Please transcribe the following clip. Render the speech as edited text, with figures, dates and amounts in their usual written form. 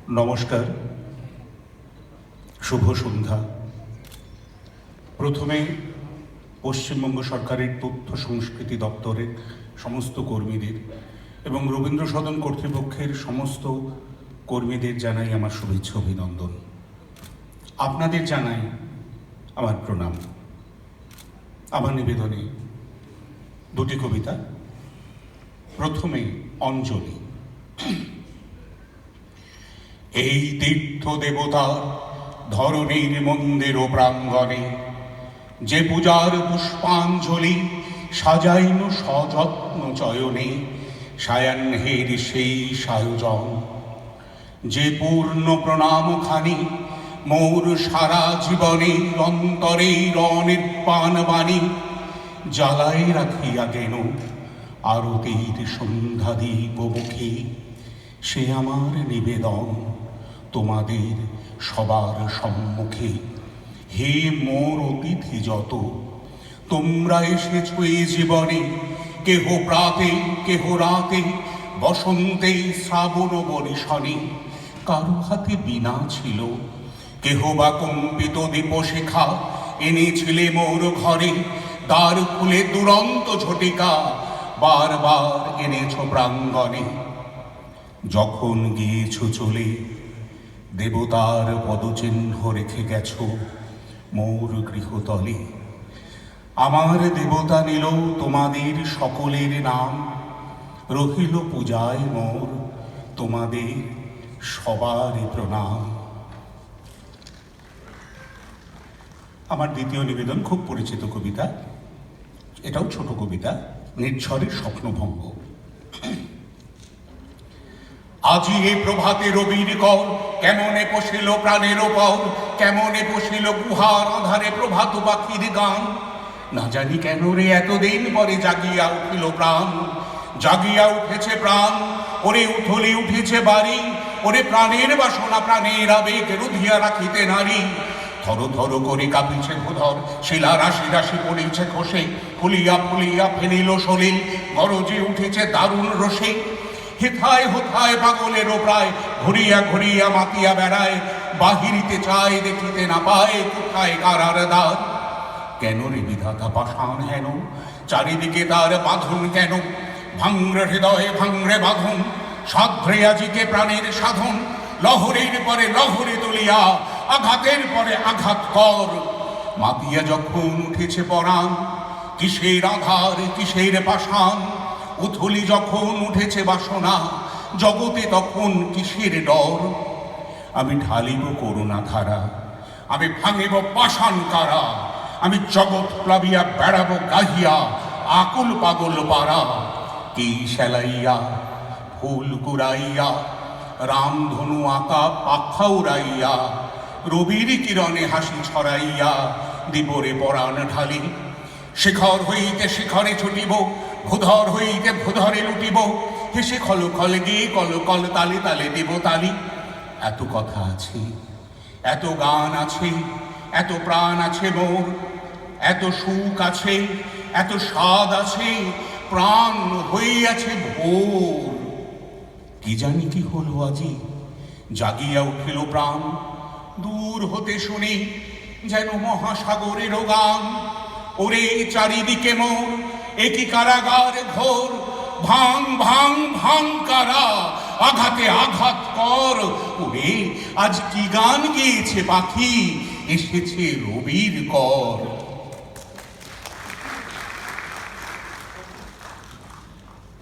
নমস্কার, শুভ সন্ধ্যা। প্রথমে পশ্চিমবঙ্গ সরকারের তথ্য সংস্কৃতি দপ্তরের সমস্ত কর্মীদের এবং রবীন্দ্র সদন কর্তৃপক্ষের সমস্ত কর্মীদের জানাই আমার শুভেচ্ছা অভিনন্দন। আপনাদের জানাই আমার প্রণাম। আমার নিবেদনে দুটি কবিতা। প্রথমে অঞ্জলি। এই তীর্থ দেবতার ধরণীর মন্দির ও প্রাঙ্গণে যে পূজার পুষ্পাঞ্জলি সাজাইন সযত্ন চয়নে, সায়াহ্নের সেই সায়োজন যে পূর্ণ প্রণামখানি মোর সারা জীবনে অন্তরে অনির্বাণ বাণী জ্বালাই রাখিয়া গেন আরতির সন্ধ্যাদীপ মুখে। সে আমার নিবেদন তোমাদের সবার সম্মুখে। হে মোর অতিথি যত, তোমরা এসেছ এই জীবনে, কেহ প্রাতে কেহ রাতে, বসন্তে শ্রাবণ বরিশনে। কারো হাতে বীণা ছিল, কেহ বা কম্পিত দীপশিখা এনেছিলে মোর ঘরে। দ্বার খুলে দুরন্ত ঝটিকা বারবার এনেছ প্রাঙ্গণে। যখন গিয়েছ চলে দেবতার পদচিহ্ন রেখে গেছ মোর গৃহতলে। আমার দেবতা নিল তোমাদের সকলের নাম, রহিল পূজায় মোর তোমাদের সবার প্রণাম। আমার দ্বিতীয় নিবেদন খুব পরিচিত কবিতা, এটাও ছোট কবিতা, নির্ঝরের স্বপ্নভঙ্গ। আজি এ প্রভাতে রবির কর, কেমনে পশিল প্রাণের পর, কেমনে পশিল গুহার আধারে প্রভাত পাখির গান। না জানি কেন রে এতদিন পরে জাগিয়া উঠিল প্রাণ, জাগিয়া উঠেছে প্রাণ। ওরে উথলি উঠেছে বাড়ি, ওরে প্রাণের বাসনা প্রাণের আবেগ রুধিয়া রাখিতে নারী। থর থর করে কাঁপিছে ভূধর, শিলা রাশি রাশি পড়িছে খসে। ফুলিয়া ফুলিয়া ফেলিল সলিল, গরজে উঠেছে দারুণ রসে। হেথায় হোথায় পাগলের প্রায়, ঘুরিয়া ঘুরিয়া মাতিয়া বেড়ায়। বাহিরিতে চায় দেখিতে না পায়, কোথায় কারার দ্বার। কেন রে বিধাতা পাষাণ হেন, চারিদিকে তার বাঁধন কেন। ভাঙরে হৃদয়ে ভাঙরে বাঁধন, সাধ্রে আজিকে প্রাণের সাধন। লহরীর পরে লহরী তুলিয়া আঘাতের পরে আঘাত কর। মাতিয়া যখন উঠেছে পরাণ, কিসের আধার কিসের পাষাণ। উথলি যখন উঠেছে বাসনা, জগতে তখন কিসের ডর। আমি ঢালিব করুণা ধারা, আমি ভাঙিব পাষাণ কারা। আমি জগৎ প্লাবিয়া বেড়াবো গাহিয়া আকুল পাগল পারা। কি সেলাইয়া ফুল কুড়াইয়া, রামধনু আঁকা পাখা উড়াইয়া। রবির কিরণে হাসি ছড়াইয়া দিবরে পরাণ ঢালি। শিখর হইতে শিখরে ছুটিব, ভূধর হইতে ভূধরে লুটিব। হেসে খল খল গিয়ে কল কল তালে তালে দেব তালি। এত কথা আছে, এত গান আছে, এত প্রাণ আছে মোর। এত সুখ আছে, এত স্বাদ আছে, প্রাণ হইয়াছে ভোর। কি জানি কি হলো আজি, জাগিয়া উঠিল প্রাণ। দূর হতে শুনি যেন মহাসাগরের গান। ওরে চারিদিকে মোর একই কারাগার ঘোর। ভাঙ ভাঙ ভাঙ কারা, আঘাতে আঘাত কর। ওরে আজ কি গান গেয়েছে পাখি, এসেছে রবির কর।